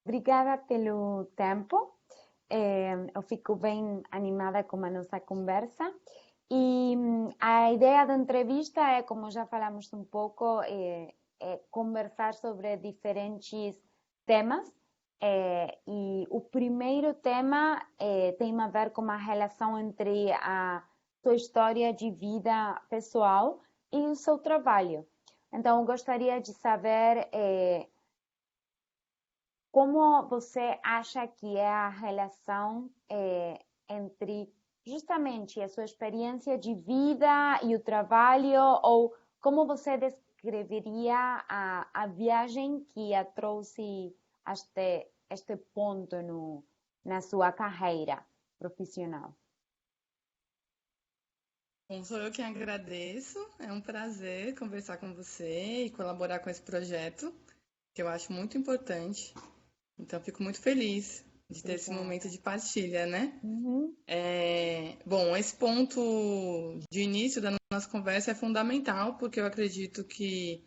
Obrigada pelo tempo. Eu fico bem animada com a nossa conversa. E a ideia da entrevista é, como já falamos um pouco, é conversar sobre diferentes temas. E o primeiro tema tem a ver com a relação entre a sua história de vida pessoal e o seu trabalho. Então, eu gostaria de saber como você acha que é a relação entre justamente a sua experiência de vida e o trabalho, ou como você descreveria a viagem que a trouxe até este ponto na sua carreira profissional? Bom, sou eu quem agradeço. É um prazer conversar com você e colaborar com esse projeto, que eu acho muito importante. Então, fico muito feliz de ter esse momento Obrigada. de partilha, né? Uhum, Bom, esse ponto de início da nossa conversa é fundamental, porque eu acredito que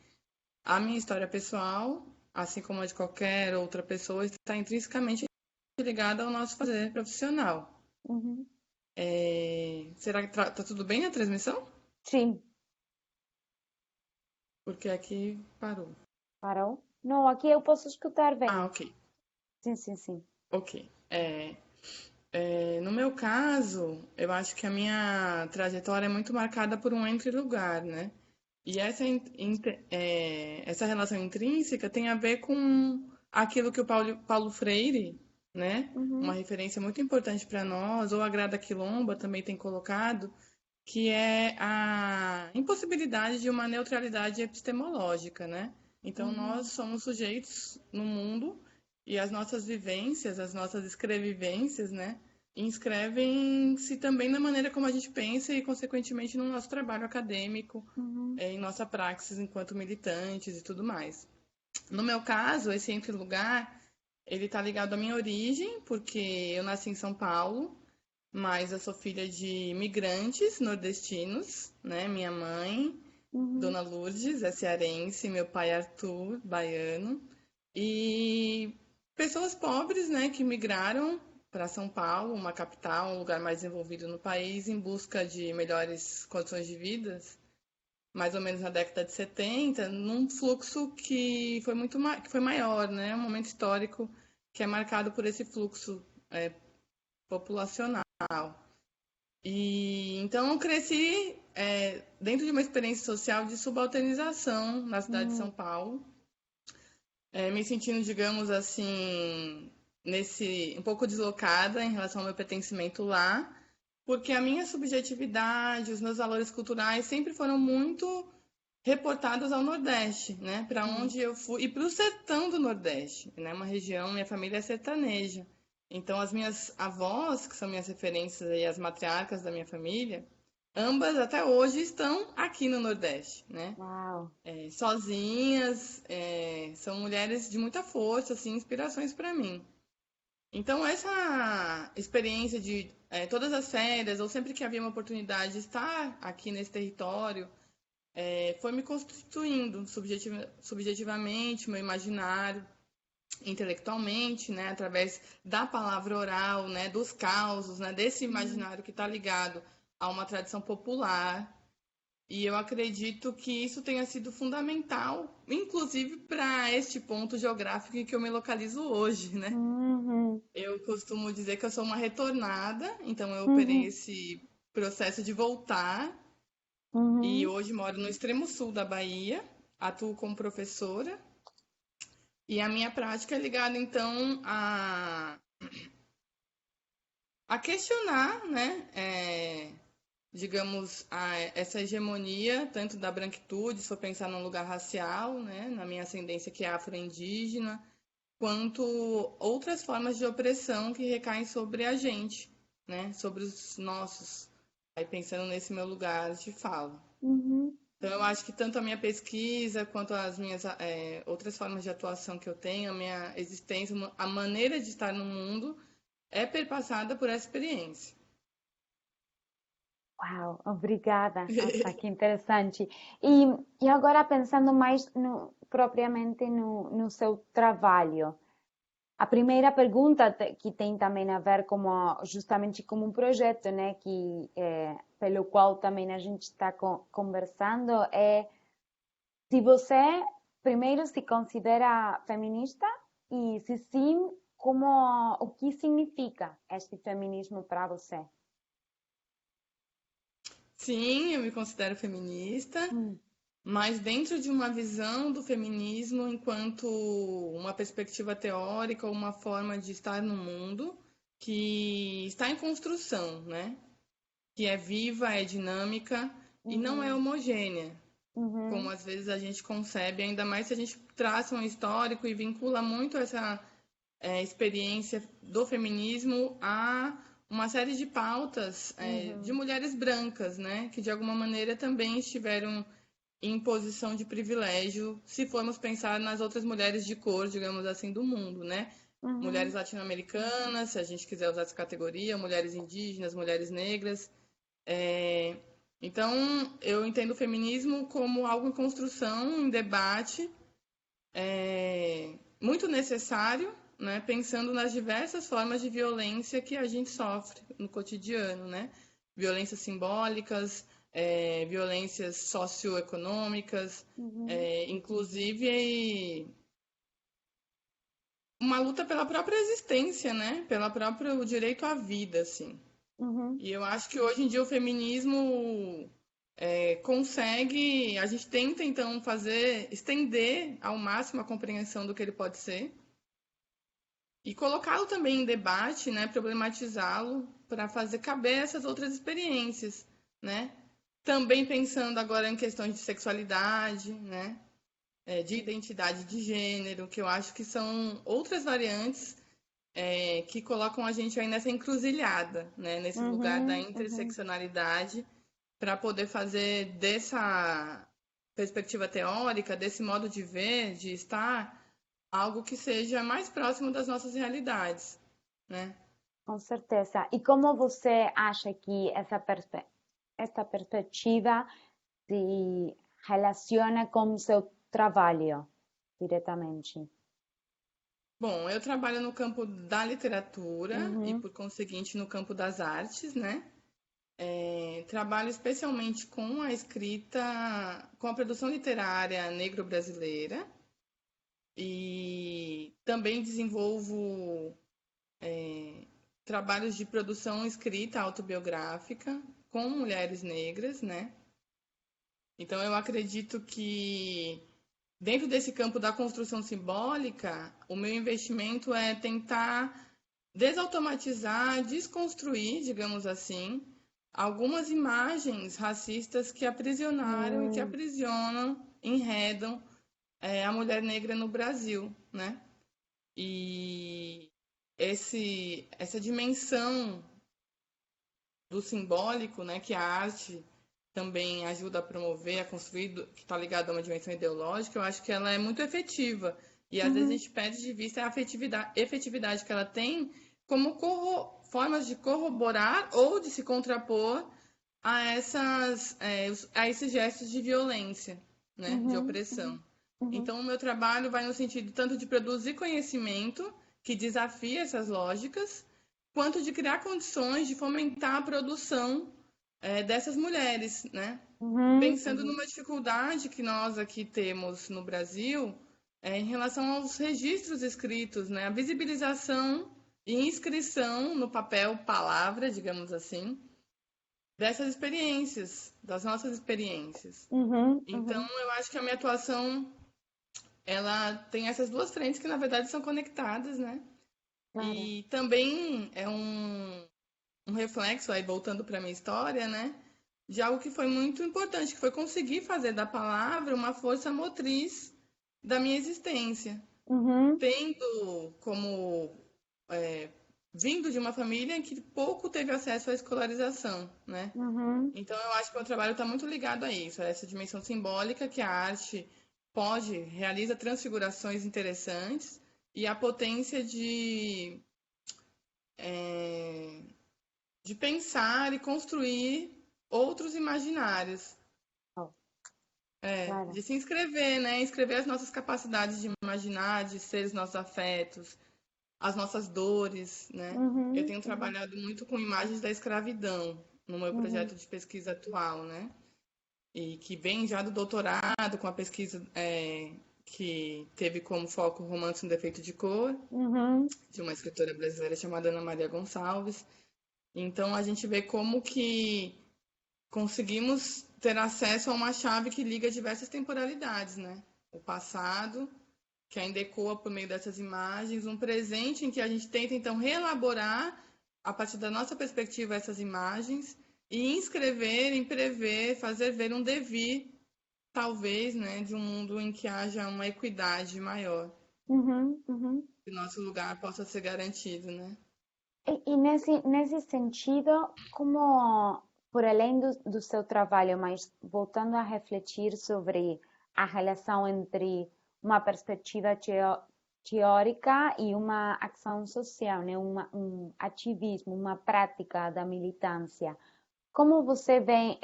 a minha história pessoal, assim como a de qualquer outra pessoa, está intrinsecamente ligada ao nosso fazer profissional. uhum. Será que tá tudo bem a transmissão? Sim, Porque aqui parou. parou? Não, aqui eu posso escutar Ah, bem. ok. Sim, sim, sim. Ok. No meu caso, eu acho que a minha trajetória é muito marcada por um entre-lugar, né? E essa relação intrínseca tem a ver com aquilo que o Paulo Freire, né? Uma Uhum, referência muito importante para nós, ou a Grada Quilomba também tem colocado, que é a impossibilidade de uma neutralidade epistemológica, né? Então, nós uhum, somos sujeitos no mundo e as nossas vivências, as nossas escrevivências, né, inscrevem-se também na maneira como a gente pensa e, consequentemente, no nosso trabalho acadêmico, uhum, em nossa praxis enquanto militantes e tudo mais. No meu caso, esse entre lugar, ele está ligado à minha origem, porque eu nasci em São Paulo, mas eu sou filha de imigrantes nordestinos, né? Minha mãe, uhum. Dona Lourdes, é cearense, meu pai Arthur, baiano, e pessoas pobres, né, que migraram para São Paulo, uma capital, um lugar mais desenvolvido no país, em busca de melhores condições de vida, mais ou menos na década de 70, num fluxo que foi que foi maior, né? Um momento histórico que é marcado por esse fluxo populacional. E então eu cresci dentro de uma experiência social de subalternização na cidade de São Hum, Paulo, me sentindo, digamos assim, nesse um pouco deslocada em relação ao meu pertencimento lá, porque a minha subjetividade, os meus valores culturais sempre foram muito reportados ao Nordeste, né? Para hum, onde eu fui e para o sertão do Nordeste, né? Uma região, minha família é sertaneja. Então as minhas avós, que são minhas referências e as matriarcas da minha família, ambas até hoje estão aqui no Nordeste, né? uau. Sozinhas, são mulheres de muita força, assim, inspirações para mim. Então essa experiência de todas as férias, ou sempre que havia uma oportunidade de estar aqui nesse território, foi me constituindo subjetivamente, meu imaginário, intelectualmente, né, através da palavra oral, né, dos causos, né, desse Uhum, imaginário que está ligado a uma tradição popular. E eu acredito que isso tenha sido fundamental, inclusive para este ponto geográfico em que eu me localizo hoje, né? uhum, Eu costumo dizer que eu sou uma retornada, então eu operei uhum, esse processo de voltar e uhum. hoje moro no extremo sul da Bahia, atuo como professora e a minha prática é ligada então a questionar, né, digamos, essa hegemonia tanto da branquitude, se for pensar num lugar racial, né, na minha ascendência que é afro-indígena, quanto outras formas de opressão que recaem sobre a gente, né, sobre os nossos. Aí pensando nesse meu lugar de fala. Uhum. Então, eu acho que tanto a minha pesquisa quanto as minhas outras formas de atuação que eu tenho, a minha existência, a maneira de estar no mundo é perpassada por essa experiência. Uau, obrigada. Nossa, que interessante. E, e agora pensando mais propriamente no seu trabalho. A primeira pergunta que tem também a ver justamente com um projeto, né, pelo qual também a gente está conversando, é se você primeiro se considera feminista e se sim, o que significa este feminismo para você? Sim, eu me considero feminista, Hum, mas dentro de uma visão do feminismo enquanto uma perspectiva teórica ou uma forma de estar no mundo que está em construção, né? Que é viva, é dinâmica e não é uhum, homogênea, como uhum, às vezes a gente concebe, ainda mais se a gente traça um histórico e vincula muito essa experiência do feminismo a uma série de pautas de uhum, mulheres brancas, né? Que de alguma maneira também estiveram em posição de privilégio, se formos pensar nas outras mulheres de cor, digamos assim, do mundo, né? Mulheres uhum, latino-americanas, se a gente quiser usar essa categoria, mulheres indígenas, mulheres negras. É, Então, eu entendo o feminismo como algo em construção, em debate, muito necessário, né? Pensando nas diversas formas de violência que a gente sofre no cotidiano, né? Violências simbólicas, violências socioeconômicas, uhum, inclusive uma luta pela própria existência, né? Pela própria o direito à vida, assim. uhum, E eu acho que hoje em dia o feminismo consegue, a gente tenta então estender ao máximo a compreensão do que ele pode ser e colocá-lo também em debate, né, problematizá-lo para fazer caber essas outras experiências, né? Também pensando agora em questões de sexualidade, né, de identidade de gênero, que eu acho que são outras variantes que colocam a gente aí nessa encruzilhada, né, nesse lugar da uhum, uhum. interseccionalidade para poder fazer dessa perspectiva teórica, desse modo de ver, de estar, algo que seja mais próximo das nossas realidades, né? Com certeza. E como você acha que esta perspectiva se relaciona com o seu trabalho diretamente? Bom, eu trabalho no campo da literatura e, Uhum, por conseguinte, no campo das artes, né? Trabalho especialmente com a escrita, com a produção literária negro-brasileira e também desenvolvo trabalhos de produção escrita autobiográfica com mulheres negras, né? Então eu acredito que dentro desse campo da construção simbólica, o meu investimento é tentar desautomatizar, desconstruir, digamos assim, algumas imagens racistas que aprisionaram e que hum, aprisionam, enredam a mulher negra no Brasil, né? E essa dimensão do simbólico, né, que a arte também ajuda a promover, a construir, que está ligado a uma dimensão ideológica, eu acho que ela é muito efetiva. E às vezes a uhum, gente perde de vista a efetividade que ela tem como formas de corroborar ou de se contrapor a esses gestos de violência, né, de uhum, opressão. uhum, uhum. Então, o meu trabalho vai no sentido tanto de produzir conhecimento que desafia essas lógicas, quanto de criar condições de fomentar a produção dessas mulheres, né? Uhum, Pensando uhum. numa dificuldade que nós aqui temos no Brasil em relação aos registros escritos, né? A visibilização e inscrição no papel palavra, digamos assim, dessas experiências, das nossas experiências. Uhum, Então, uhum, eu acho que a minha atuação ela tem essas duas frentes que na verdade são conectadas, né? claro. E também é um reflexo, aí voltando para a minha história, né? De algo que foi muito importante, que foi conseguir fazer da palavra uma força motriz da minha existência, Uhum, tendo como é, vindo de uma família em que pouco teve acesso à escolarização, né? uhum, Então eu acho que o meu trabalho está muito ligado a isso, a essa dimensão simbólica que a arte realiza transfigurações interessantes e a potência é, de pensar e construir outros imaginários, oh, claro. de se inscrever, né? Inscrever as nossas capacidades de imaginar, de ser os nossos afetos, as nossas dores, né? Eu Uhum, tenho uhum, trabalhado muito com imagens da escravidão no meu uhum, projeto de pesquisa atual, né? E que vem já do doutorado, com a pesquisa que teve como foco o Romance no Defeito de Cor, uhum, de uma escritora brasileira chamada Ana Maria Gonçalves. Então a gente vê como que conseguimos ter acesso a uma chave que liga diversas temporalidades, né? O passado, que ainda ecoa por meio dessas imagens, um presente em que a gente tenta então reelaborar a partir da nossa perspectiva essas imagens e inscrever, em prever, fazer ver um devir, talvez, né, de um mundo em que haja uma equidade maior, uhum, uhum. que nosso lugar possa ser garantido, né? E nesse sentido, como, por além do seu trabalho, mas voltando a refletir sobre a relação entre uma perspectiva teórica e uma ação social, né? Um ativismo, uma prática da militância, como você vê,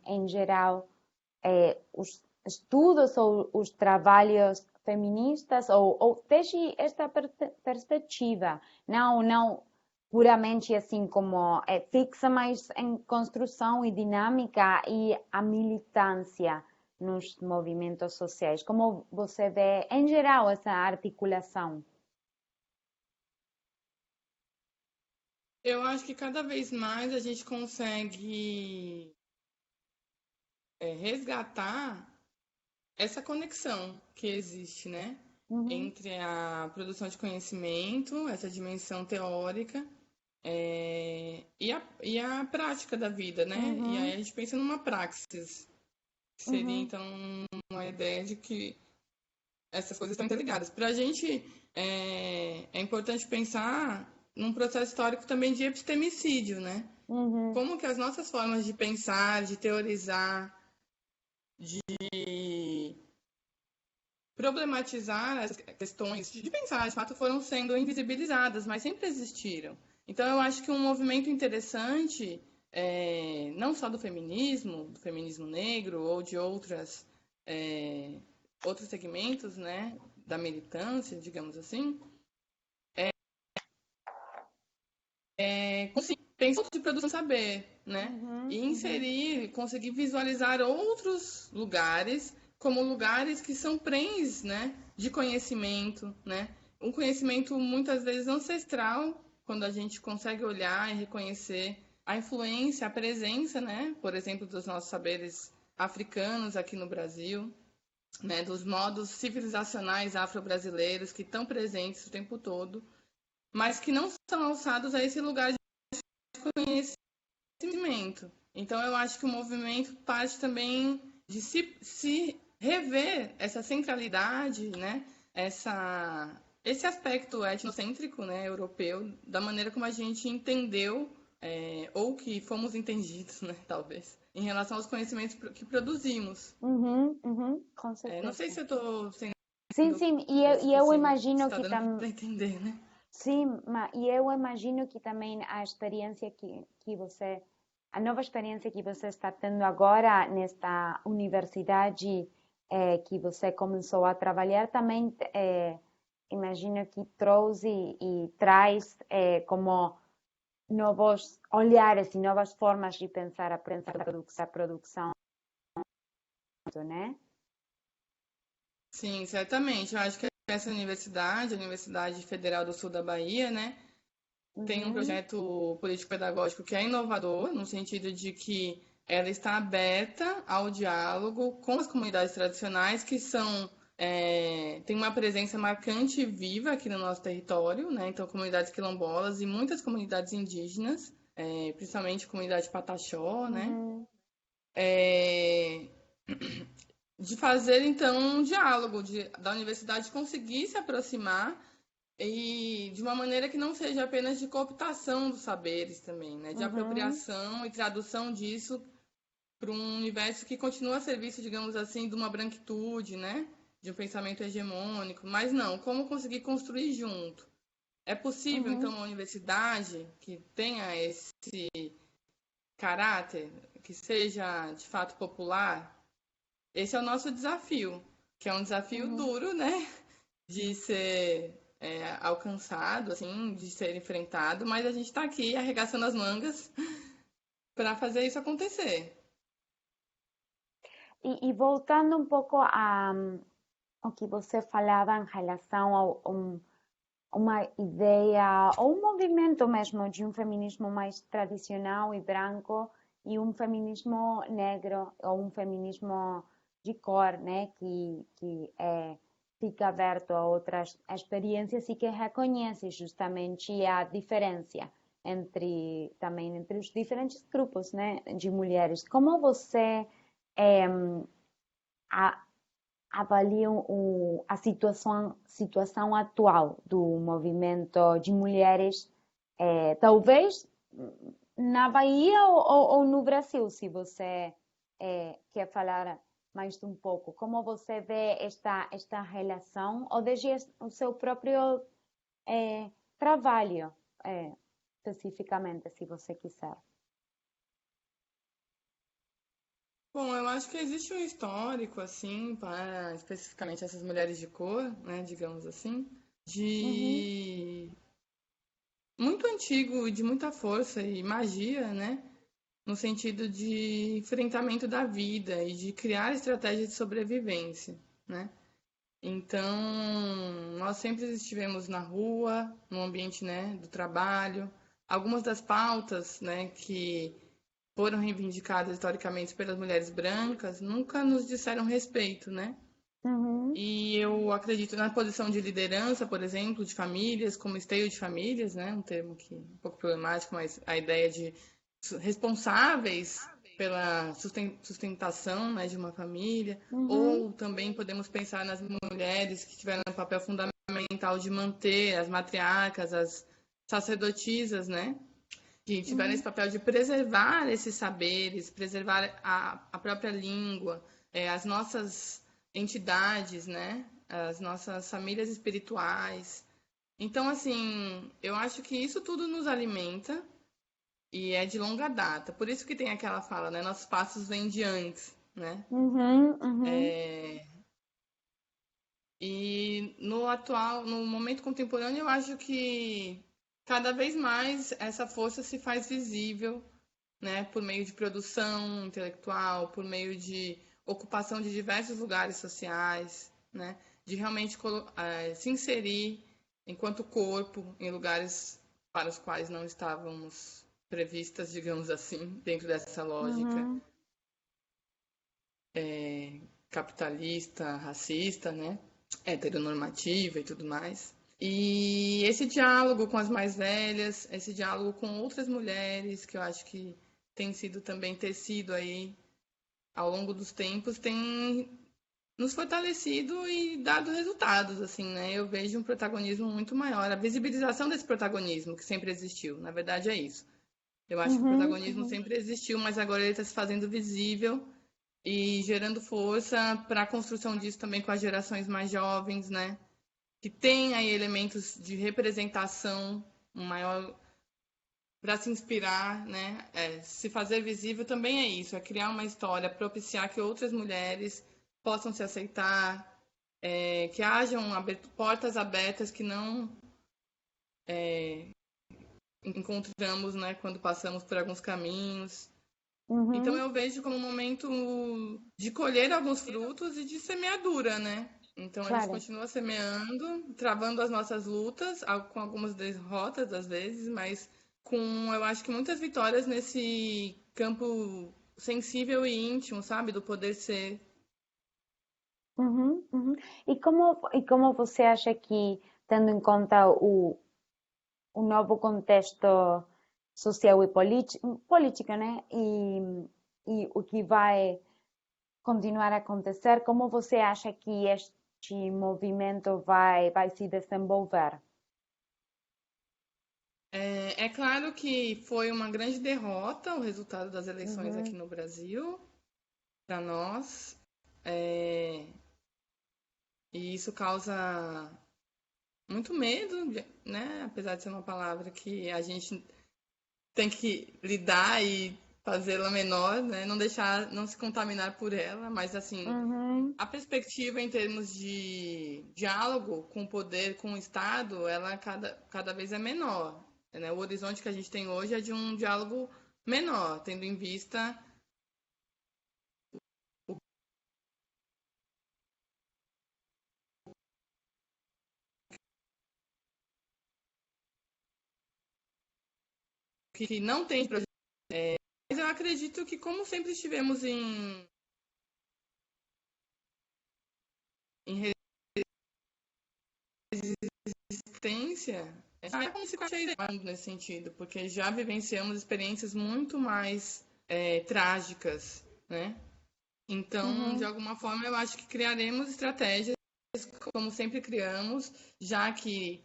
em geral, os estudos ou os trabalhos feministas, ou desde esta perspectiva, não puramente assim como fixa, mas em construção e dinâmica e a militância nos movimentos sociais. Como você vê, em geral, essa articulação? Eu acho que cada vez mais a gente consegue resgatar essa conexão que existe, né? Uhum, Entre a produção de conhecimento, essa dimensão teórica, e a prática da vida, né? E aí uhum, a gente pensa numa praxis, que seria uhum, então uma ideia de que essas coisas estão interligadas. Para a gente é importante pensar num processo histórico também de epistemicídio, né? uhum, Como que as nossas formas de pensar, de teorizar, de problematizar as questões de pensar, de fato, foram sendo invisibilizadas, mas sempre existiram. Então, eu acho que um movimento interessante, não só do feminismo negro ou de é, outros segmentos, né, da militância, digamos assim, conseguir pensar de produção de saber, né, e uhum, uhum, inserir, conseguir visualizar outros lugares como lugares que são prens, né, de conhecimento, né, um conhecimento muitas vezes ancestral, quando a gente consegue olhar e reconhecer a influência, a presença, né, por exemplo, dos nossos saberes africanos aqui no Brasil, né, dos modos civilizacionais afro-brasileiros que estão presentes o tempo todo, mas que não são alçados a esse lugar de conhecimento. Então, eu acho que o movimento parte também de se rever essa centralidade, né? Esse aspecto etnocêntrico, né, europeu, da maneira como a gente entendeu, ou que fomos entendidos, né, talvez, em relação aos conhecimentos que produzimos. uhum, uhum, com Não sei certeza. se eu estou sendo Sim, sim, clara o e eu suficiente, se imagino está que dando também. para entender, né? Sim, e eu imagino que também a experiência a nova experiência que você está tendo agora nesta universidade que você começou a trabalhar, também imagino que trouxe e traz como novos olhares e novas formas de pensar a produção, né? Sim, certamente. Eu acho que essa universidade, a Universidade Federal do Sul da Bahia, né, tem um Uhum, projeto político-pedagógico que é inovador, no sentido de que ela está aberta ao diálogo com as comunidades tradicionais que têm uma presença marcante e viva aqui no nosso território, né? Então, comunidades quilombolas e muitas comunidades indígenas, principalmente a comunidade Pataxó, né? uhum, É, de fazer então um diálogo, da universidade conseguir se aproximar e de uma maneira que não seja apenas de cooptação dos saberes também, né? De uhum, apropriação e tradução disso para um universo que continua a serviço, digamos assim, de uma branquitude, né? De um pensamento hegemônico, mas não, como conseguir construir junto? É possível, então, uhum, uma universidade que tenha esse caráter, que seja de fato popular? Esse é o nosso desafio, que é um desafio uhum, duro, né? De ser alcançado, assim, de ser enfrentado, mas a gente está aqui arregaçando as mangas para fazer isso acontecer. E voltando um pouco ao que você falava em relação uma ideia ou um movimento mesmo de um feminismo mais tradicional e branco e um feminismo negro ou um feminismo de cor, né, fica aberto a outras experiências e que reconhece justamente a diferença também entre os diferentes grupos, né, de mulheres. Como você é, a, avaliam a situação atual do movimento de mulheres, talvez na Bahia ou no Brasil, se você quer falar mais um pouco. Como você vê esta relação, ou desde o seu próprio trabalho, especificamente, se você quiser. Bom, eu acho que existe um histórico, assim, para especificamente essas mulheres de cor, né, digamos assim, Uhum, de muito antigo e de muita força e magia, né, no sentido de enfrentamento da vida e de criar estratégias de sobrevivência, né? Então, nós sempre estivemos na rua, no ambiente, né, do trabalho. Algumas das pautas, né, que foram reivindicadas historicamente pelas mulheres brancas nunca nos disseram respeito, né? uhum, E eu acredito na posição de liderança, por exemplo, de famílias, como esteio de famílias, né? Um termo que é um pouco problemático, mas a ideia de responsáveis pela sustentação, né, de uma família, uhum, ou também podemos pensar nas mulheres que tiveram um papel fundamental de manter as matriarcas, as sacerdotisas, né? Que tiveram esse uhum, papel de preservar esses saberes, preservar a própria língua, as nossas entidades, né? As nossas famílias espirituais. Então, assim, eu acho que isso tudo nos alimenta e é de longa data. Por isso que tem aquela fala, né? Nossos passos vêm de antes, né? uhum, uhum, E no momento contemporâneo, eu acho que cada vez mais essa força se faz visível, né, por meio de produção intelectual, por meio de ocupação de diversos lugares sociais, né, de realmente se inserir enquanto corpo em lugares para os quais não estávamos previstas, digamos assim, dentro dessa lógica uhum. capitalista, racista, né, heteronormativa e tudo mais. E esse diálogo com as mais velhas, esse diálogo com outras mulheres, que eu acho que tem sido também tecido aí ao longo dos tempos, tem nos fortalecido e dado resultados, assim, né? Eu vejo um protagonismo muito maior, a visibilização desse protagonismo que sempre existiu, na verdade é isso. Eu acho que o Uhum, protagonismo uhum, sempre existiu, mas agora ele está se fazendo visível e gerando força para a construção disso também com as gerações mais jovens, né? Que tem aí elementos de representação um maior para se inspirar, né? Se fazer visível também é isso, é criar uma história, propiciar que outras mulheres possam se aceitar, que hajam portas abertas que não encontramos, né, quando passamos por alguns caminhos. Então uhum. eu vejo como um momento de colher alguns frutos e de semeadura, né? Então a gente Claro. continua semeando, travando as nossas lutas, com algumas derrotas às vezes, mas com, eu acho que muitas vitórias nesse campo sensível e íntimo, sabe? Do poder ser. Uhum, uhum. E como você acha que, tendo em conta o novo contexto social e político, né? E o que vai continuar a acontecer, como você acha que este movimento vai se desenvolver? É claro que foi uma grande derrota o resultado das eleições aqui Uhum, no Brasil, para nós, é, e isso causa muito medo, né? Apesar de ser uma palavra que a gente tem que lidar e fazê-la menor, né? Não deixar, não se contaminar por ela, mas assim, Uhum, a perspectiva em termos de diálogo com o poder, com o Estado, ela cada vez é menor, né? O horizonte que a gente tem hoje é de um diálogo menor, tendo em vista que não tem projeto. Mas eu acredito que, como sempre estivemos em resistência, é como se fosse nesse sentido, porque já vivenciamos experiências muito mais trágicas, né? Então, de uhum, alguma forma, eu acho que criaremos estratégias, como sempre criamos, já que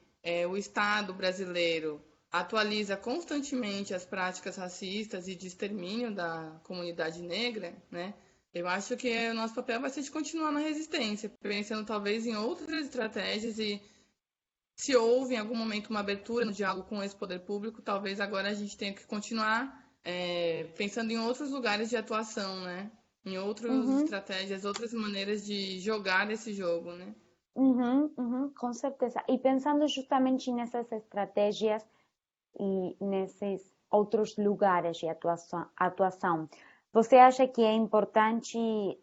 o Estado brasileiro atualiza constantemente as práticas racistas e de extermínio da comunidade negra, né? Eu acho que o nosso papel vai ser de continuar na resistência, pensando talvez em outras estratégias e se houve em algum momento uma abertura no diálogo com esse poder público, talvez agora a gente tenha que continuar pensando em outros lugares de atuação, né? Em outras uhum, estratégias, outras maneiras de jogar esse jogo, né? uhum, uhum, com certeza. E pensando justamente nessas estratégias e nesses outros lugares de atuação, você acha que é importante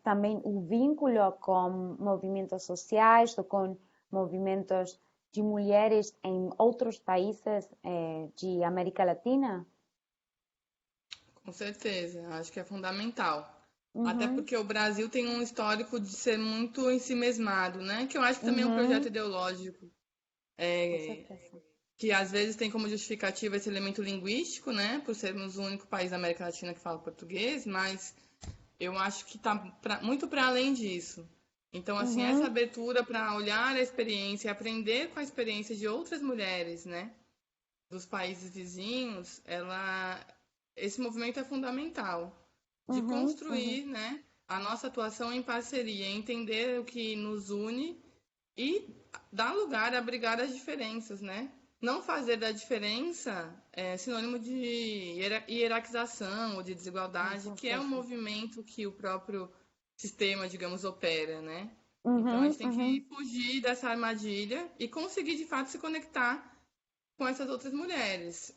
também o vínculo com movimentos sociais ou com movimentos de mulheres em outros países de América Latina? Com certeza, acho que é fundamental. Até Uhum, porque o Brasil tem um histórico de ser muito ensimesmado, né? Que eu acho que também é um projeto uhum, ideológico, com certeza. que às vezes tem como justificativa esse elemento linguístico, né? Por sermos o único país da América Latina que fala português, mas eu acho que está muito para além disso. Então, assim, essa Uhum, abertura para olhar a experiência e aprender com a experiência de outras mulheres, né, dos países vizinhos, esse movimento é fundamental de uhum, uhum, construir, né, a nossa atuação em parceria, entender o que nos une e dar lugar a brigar as diferenças, né? Não fazer da diferença sinônimo de hierarquização ou de com desigualdade, que é um certeza. movimento que o próprio sistema, digamos, opera, né? Então a Uhum, gente tem que uhum, fugir dessa armadilha e conseguir de fato se conectar com essas outras mulheres.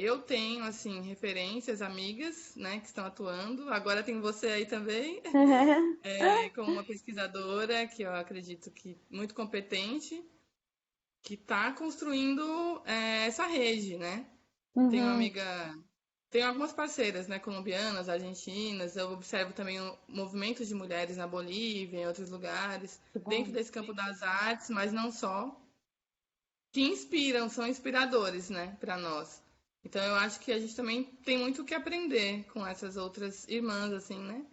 Eu tenho assim referências, amigas, né, que estão atuando. Agora tem você aí também, como uma pesquisadora que eu acredito que muito competente, que está construindo essa rede, né? Tenho uma uhum, amiga, tenho algumas parceiras, né, colombianas, argentinas. Eu observo também o movimento de mulheres na Bolívia, em outros lugares, que dentro bom. desse campo das artes, mas não só, que inspiram, são inspiradores, né, para nós. Então eu acho que a gente também tem muito o que aprender com essas outras irmãs, assim, né?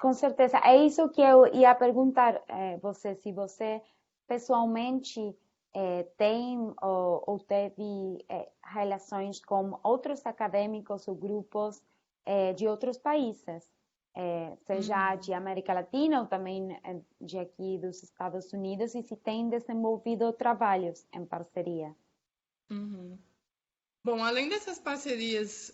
Com certeza. É isso que eu ia perguntar, você, se você pessoalmente tem ou teve relações com outros acadêmicos ou grupos de outros países, seja de Uhum, América Latina ou também de aqui dos Estados Unidos, e se tem desenvolvido trabalhos em parceria. uhum. Bom, além dessas parcerias,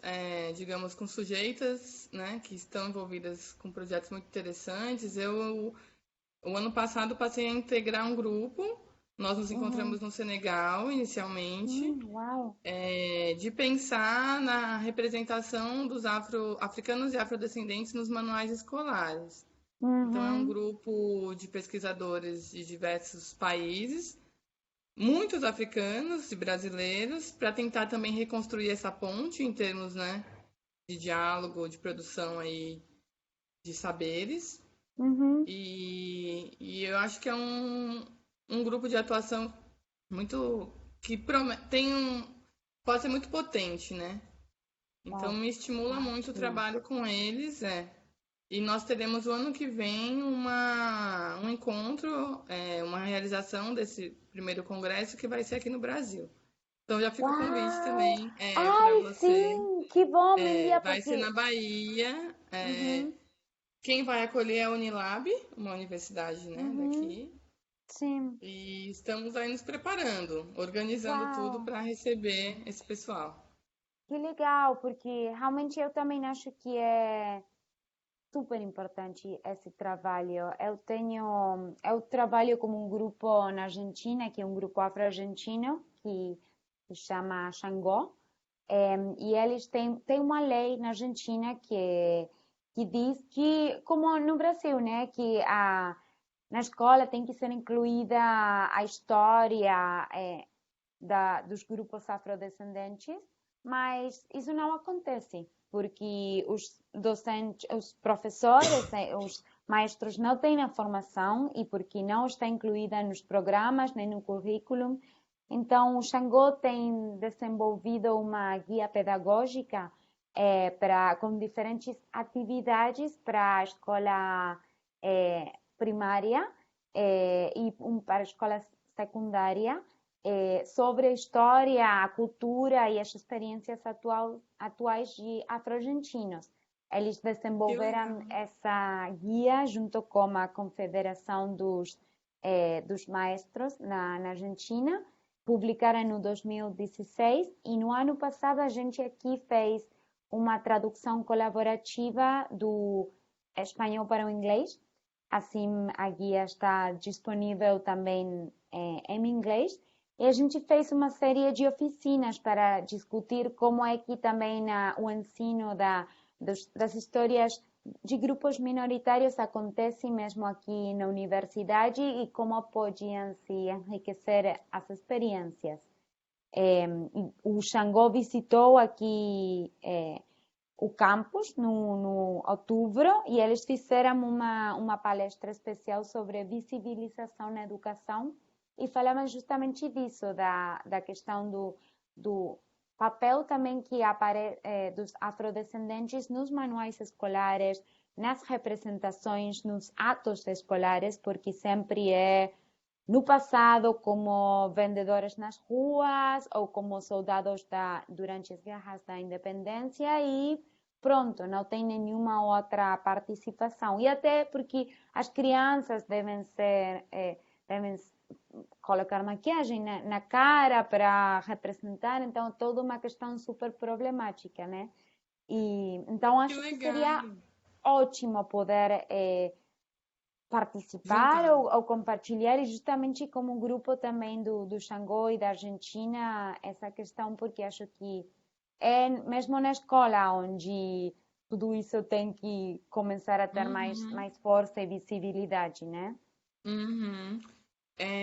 digamos, com sujeitas, né, que estão envolvidas com projetos muito interessantes, o ano passado, passei a integrar um grupo. Nós nos Uhum. encontramos no Senegal, inicialmente, Uau. de pensar na representação dos africanos e afrodescendentes nos manuais escolares. Então, é um Uhum. grupo de pesquisadores de diversos países, muitos africanos e brasileiros, para tentar também reconstruir essa ponte em termos, né, de diálogo, de produção aí de saberes. Uhum. E eu acho que é um grupo de atuação muito que pode ser muito potente, né? Então Uau. me estimula muito o Ótimo. trabalho com eles, E nós teremos o ano que vem um encontro, uma realização desse primeiro congresso que vai ser aqui no Brasil. Então já fica o convite Uau! também para Ai, você. sim! Que bom, me envia Vai ser porque. na Bahia. Uhum, Quem vai acolher é a Unilab, uma universidade, né, uhum, daqui. sim. E estamos aí nos preparando, organizando tudo Uau! para receber esse pessoal. que legal, porque realmente eu também acho que é super importante esse trabalho. Eu trabalho como um grupo na Argentina, que é um grupo afro-argentino, que se chama Xangô, e eles têm uma lei na Argentina que diz que, como no Brasil, né, que na escola tem que ser incluída a história, dos grupos afrodescendentes, mas isso não acontece, porque os docentes, os professores, os maestros não têm a formação e porque não está incluída nos programas nem no currículo. Então, o Xangô tem desenvolvido uma guia pedagógica com diferentes atividades para a escola primária para a escola secundária sobre a história, a cultura e as experiências atuais de afro-argentinos. Eles Que desenvolveram legal. essa guia junto com a Confederação dos Maestros na Argentina, publicaram no 2016 e no ano passado a gente aqui fez uma tradução colaborativa do espanhol para o inglês. Assim, a guia está disponível também em inglês. E a gente fez uma série de oficinas para discutir como é que também o ensino das histórias de grupos minoritários acontece mesmo aqui na universidade e como podiam se enriquecer as experiências. O Xangô visitou aqui o campus no outubro e eles fizeram uma palestra especial sobre visibilização na educação e falavam justamente disso, da questão do papel também que dos afrodescendentes nos manuais escolares, nas representações, nos atos escolares, porque sempre no passado como vendedores nas ruas ou como soldados durante as guerras da independência e pronto, não tem nenhuma outra participação. E até porque as crianças devem colocar maquiagem na cara para representar, então toda uma questão super problemática, né? E então Que acho que legal. seria ótimo poder participar Juntar. ou compartilhar e justamente como um grupo também do Xangô e da Argentina essa questão porque acho que é mesmo na escola onde tudo isso tem que começar a ter Uhum, mais força e visibilidade, né? uhum.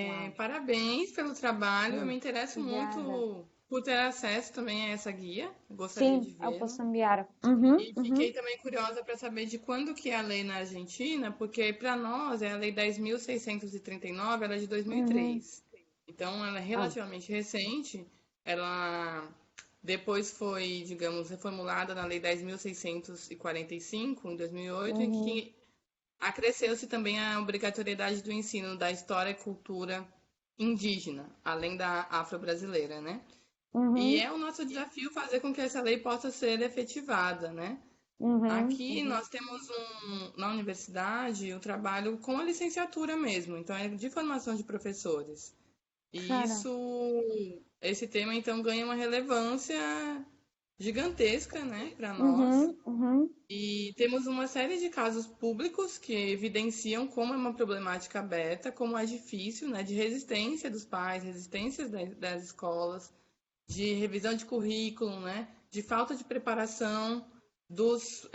Uau. Parabéns pelo trabalho. Eu me interesso Obrigada. muito por ter acesso também a essa guia. Gostaria de Sim, eu vê-la. posso enviar. Uhum, E fiquei uhum, também curiosa para saber de quando que é a lei na Argentina, porque para nós é a Lei 10.639, ela é de uhum. 2003. Então, ela é Ah, relativamente recente. Ela depois foi, digamos, reformulada na Lei 10.645, em 2008, em uhum, que acresceu-se também a obrigatoriedade do ensino da história e cultura indígena, além da afro-brasileira, né? E uhum, é o nosso desafio fazer com que essa lei possa ser efetivada, né? uhum, Aqui uhum. nós temos na universidade o trabalho com a licenciatura mesmo, então é de formação de professores. E Claro. esse tema então ganha uma relevância gigantesca, né, para nós. Uhum, uhum. E temos uma série de casos públicos que evidenciam como é uma problemática aberta, como é difícil, né, de resistência dos pais, resistência das escolas, de revisão de currículo, né, de falta de preparação dos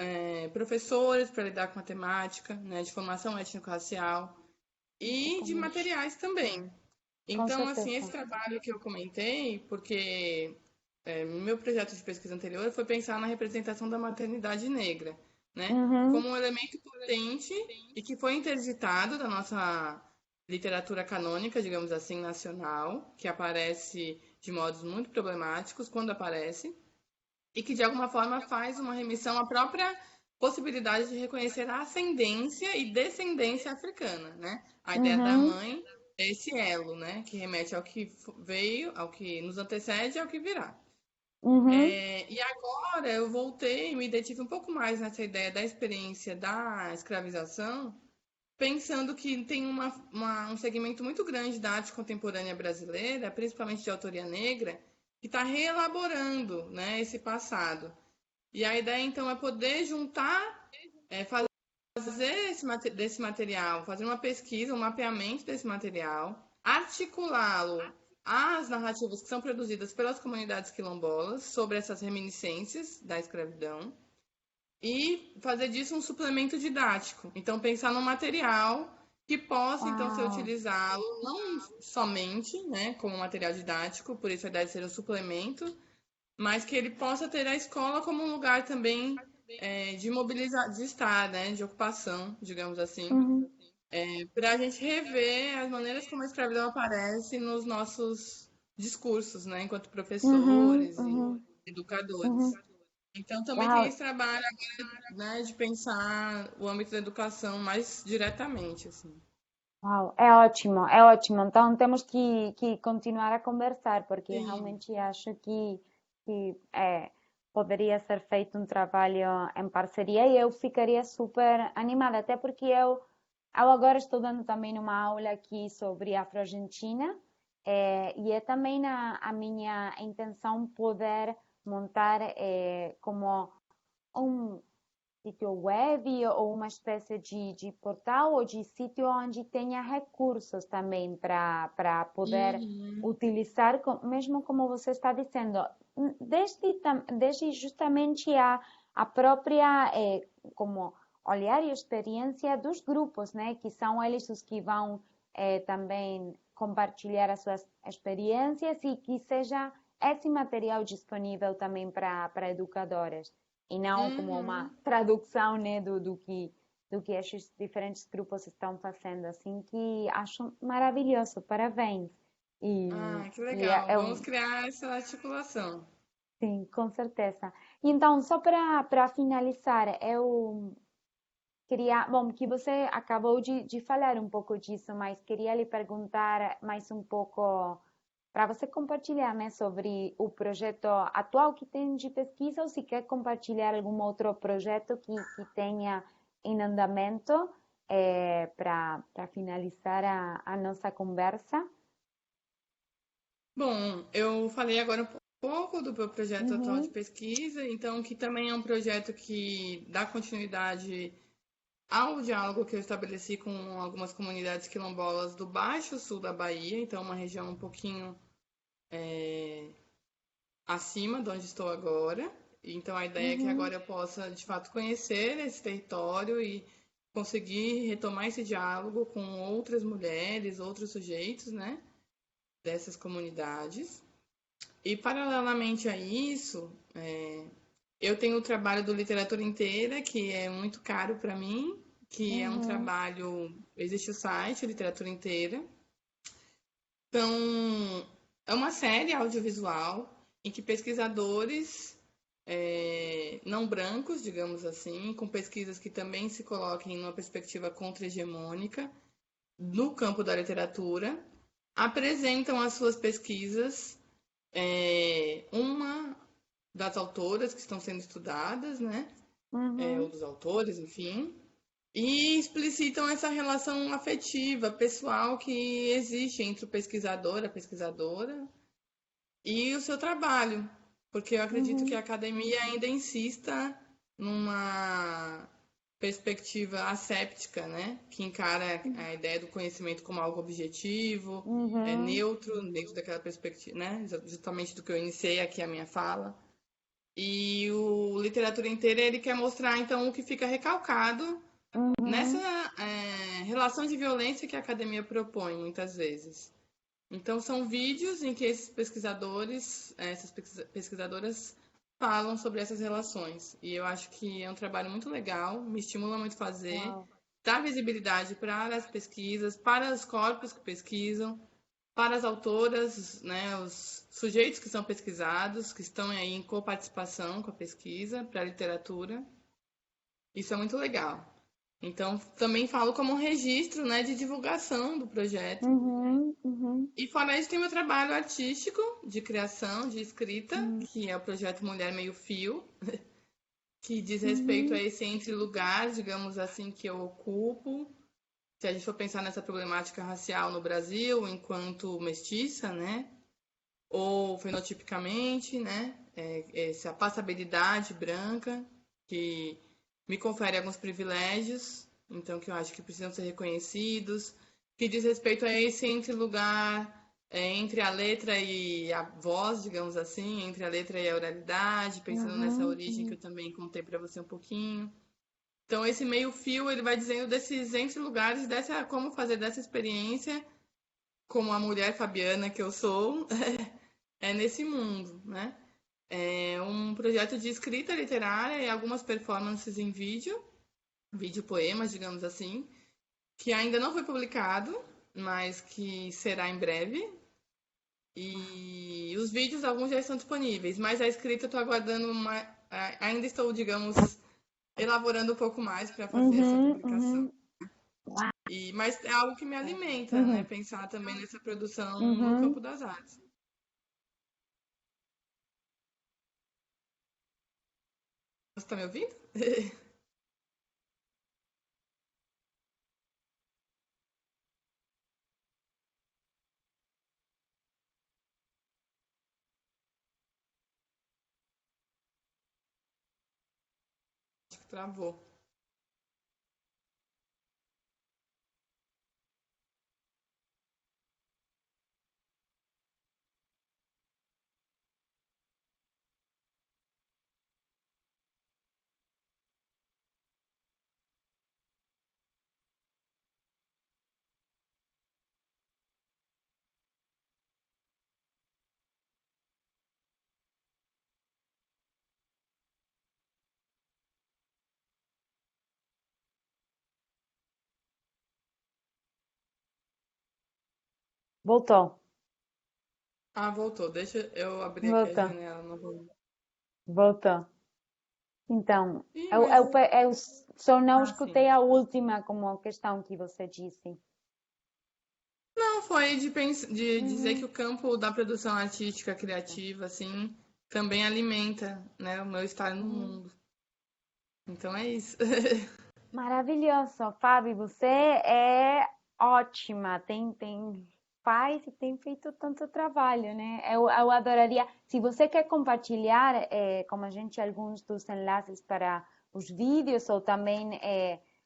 professores para lidar com a temática, né, de formação étnico-racial e de Exatamente. materiais também. Com Então, assim, esse certeza. trabalho que eu comentei, porque meu projeto de pesquisa anterior foi pensar na representação da maternidade negra, né, Uhum, como um elemento potente e que foi interditado da nossa literatura canônica, digamos assim, nacional, que aparece de modos muito problemáticos quando aparece, e que de alguma forma faz uma remissão à própria possibilidade de reconhecer a ascendência e descendência africana, né? A ideia da uhum, mãe é esse elo, né? Que remete ao que veio, ao que nos antecede e ao que virá. uhum. E agora eu voltei e me detive um pouco mais nessa ideia da experiência da escravização, pensando que tem um segmento muito grande da arte contemporânea brasileira, principalmente de autoria negra, que está reelaborando, né, esse passado. E a ideia, então, é poder juntar, fazer desse material, fazer uma pesquisa, um mapeamento desse material, articulá-lo às narrativas que são produzidas pelas comunidades quilombolas sobre essas reminiscências da escravidão e fazer disso um suplemento didático. Então, pensar num material que possa, então, ser Uau, utilizado não somente, né, como material didático, por isso a ideia de ser um suplemento, mas que ele possa ter a escola como um lugar também de mobilizar, de estar, né, de ocupação, digamos assim, uhum, para a gente rever as maneiras como a escravidão aparece nos nossos discursos, né, enquanto uhum, professores e uhum, educadores. uhum. Então, também tem Uau, esse trabalho, né, de pensar o âmbito da educação mais diretamente, assim. uau, é ótimo, é ótimo. Então temos que continuar a conversar, porque Sim. realmente acho que poderia ser feito um trabalho em parceria e eu ficaria super animada, até porque eu agora estou dando também uma aula aqui sobre Afro-Argentina, e é também a minha intenção poder montar como um sítio web ou uma espécie de portal ou de sítio onde tenha recursos também para poder Uhum. utilizar, mesmo como você está dizendo, desde justamente a própria como olhar e experiência dos grupos, né, que são eles os que vão também compartilhar as suas experiências e que seja esse material disponível também para educadores e não como uma Uhum. tradução, né, do que esses diferentes grupos estão fazendo, assim que acho maravilhoso, parabéns. E, Ah, que e legal. Vamos criar essa articulação. sim, com certeza. E então, só para finalizar, eu queria, bom, que você acabou de falar um pouco disso, mas queria lhe perguntar mais um pouco para você compartilhar, né, sobre o projeto atual que tem de pesquisa ou se quer compartilhar algum outro projeto que tenha em andamento para finalizar a nossa conversa. Bom, eu falei agora um pouco do meu projeto atual de Uhum, pesquisa, então, que também é um projeto que dá continuidade ao diálogo que eu estabeleci com algumas comunidades quilombolas do Baixo Sul da Bahia, então, uma região um pouquinho acima de onde estou agora. Então, a ideia é que uhum, agora eu possa, de fato, conhecer esse território e conseguir retomar esse diálogo com outras mulheres, outros sujeitos, né, dessas comunidades. E, paralelamente a isso, eu tenho o trabalho do Literatura Inteira, que é muito caro para mim, que é um uhum, trabalho. Existe o site Literatura Inteira. Então, é uma série audiovisual em que pesquisadores não brancos, digamos assim, com pesquisas que também se coloquem numa perspectiva contra-hegemônica no campo da literatura, apresentam as suas pesquisas. Uma das autoras que estão sendo estudadas, né? Ou uhum, dos autores, enfim, e explicitam essa relação afetiva, pessoal que existe entre o pesquisador, a pesquisadora e o seu trabalho, porque eu acredito que a uhum, academia ainda insista numa perspectiva asséptica, né, que encara a ideia do conhecimento como algo objetivo, uhum, neutro, dentro daquela perspectiva, né, justamente do que eu iniciei aqui a minha fala. E o Literatura Inteira, ele quer mostrar, então, o que fica recalcado nessa uhum, relação de violência que a academia propõe, muitas vezes. Então, são vídeos em que esses pesquisadores, essas pesquisadoras falam sobre essas relações. E eu acho que é um trabalho muito legal, me estimula muito fazer, uau, dá visibilidade para as pesquisas, para os corpos que pesquisam, para as autoras, né, os sujeitos que são pesquisados, que estão aí em coparticipação com a pesquisa para a literatura. Isso é muito legal. Então, também falo como um registro, né, de divulgação do projeto. uhum, uhum, E fora isso, tem meu trabalho artístico, de criação, de escrita, uhum, que é o projeto Mulher Meio Fio, que diz respeito a uhum, esse entre-lugar, digamos assim, que eu ocupo. Se a gente for pensar nessa problemática racial no Brasil, enquanto mestiça, né? ou fenotipicamente, né? Essa passabilidade branca, que me confere alguns privilégios, então que eu acho que precisam ser reconhecidos, que diz respeito a esse entre lugar, entre a letra e a voz, digamos assim, entre a letra e a oralidade, pensando nessa Uhum, origem que uhum, eu também contei para você um pouquinho. Então esse meio fio ele vai dizendo desses entre lugares, dessa como fazer dessa experiência como a mulher fabiana que eu sou, é nesse mundo, né? É um projeto de escrita literária e algumas performances em vídeo, vídeo poemas, digamos assim, que ainda não foi publicado, mas que será em breve. E os vídeos, alguns já estão disponíveis, mas a escrita eu estou aguardando ainda estou, digamos, elaborando um pouco mais para fazer essa uhum, publicação. uhum. Uau, Mas é algo que me alimenta, né? uhum, Pensar também nessa produção no uhum. campo das artes. Você está me ouvindo? Acho que travou. Voltou, Ah, voltou. Deixa eu abrir aqui a voltou, janela novamente. voltou. Então, Ih, mas. eu só não Ah, sim. escutei a última como questão que você disse. Não, foi de dizer que Uhum. o campo da produção artística criativa, assim, também alimenta, né, o meu estar no Uhum. mundo. Então é isso. Maravilhoso, Fábio, você é ótima, faz e tem feito tanto trabalho, né? Eu adoraria, se você quer compartilhar com a gente alguns dos enlaces para os vídeos ou também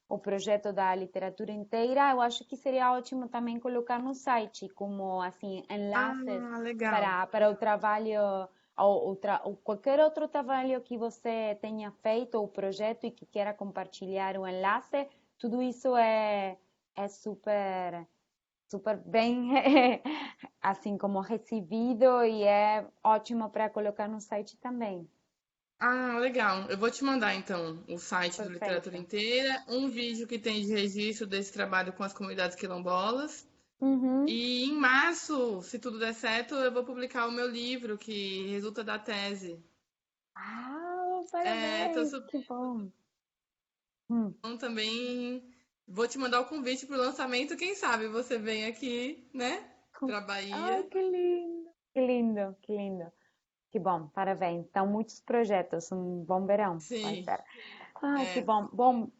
o projeto da literatura inteira, eu acho que seria ótimo também colocar no site como assim enlaces Ah, legal. para o trabalho ou qualquer outro trabalho que você tenha feito ou projeto e que queira compartilhar o enlace, tudo isso é super bem assim como recebido e é ótimo para colocar no site também. Ah, legal. Eu vou te mandar então o site do Literatura Perfeito. Inteira, um vídeo que tem de registro desse trabalho com as comunidades quilombolas. Uhum. E em março, se tudo der certo, eu vou publicar o meu livro que resulta da tese. Ah, Tô parabéns, super que bom. Hum. bom também. Vou te mandar o convite para o lançamento. Quem sabe você vem aqui, né, para Ai, Bahia. que lindo, que lindo, que lindo. Que bom, parabéns. Então, muitos projetos, um bom verão vai Sim, ser. Ai, que é. bom. Bom,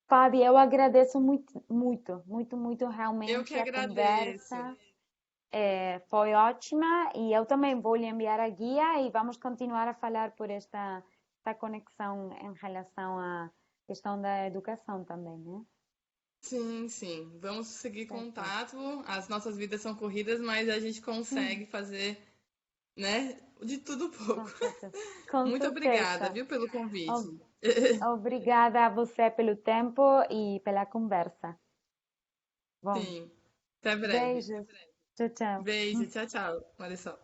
Fábio, eu agradeço muito Eu que realmente a agradeço. conversa. Foi ótima e eu também vou lhe enviar a guia e vamos continuar a falar por esta conexão em relação à questão da educação também, né? Sim, sim. Vamos seguir Perfeito. contato. As nossas vidas são corridas, mas a gente consegue fazer, né, de tudo um Com pouco. certeza. Com Muito obrigada, certeza. viu, pelo convite. Obrigada a você pelo tempo e pela conversa. Bom, Sim. Até breve. beijos. Tchau, tchau. Beijo, tchau, tchau. Marisol.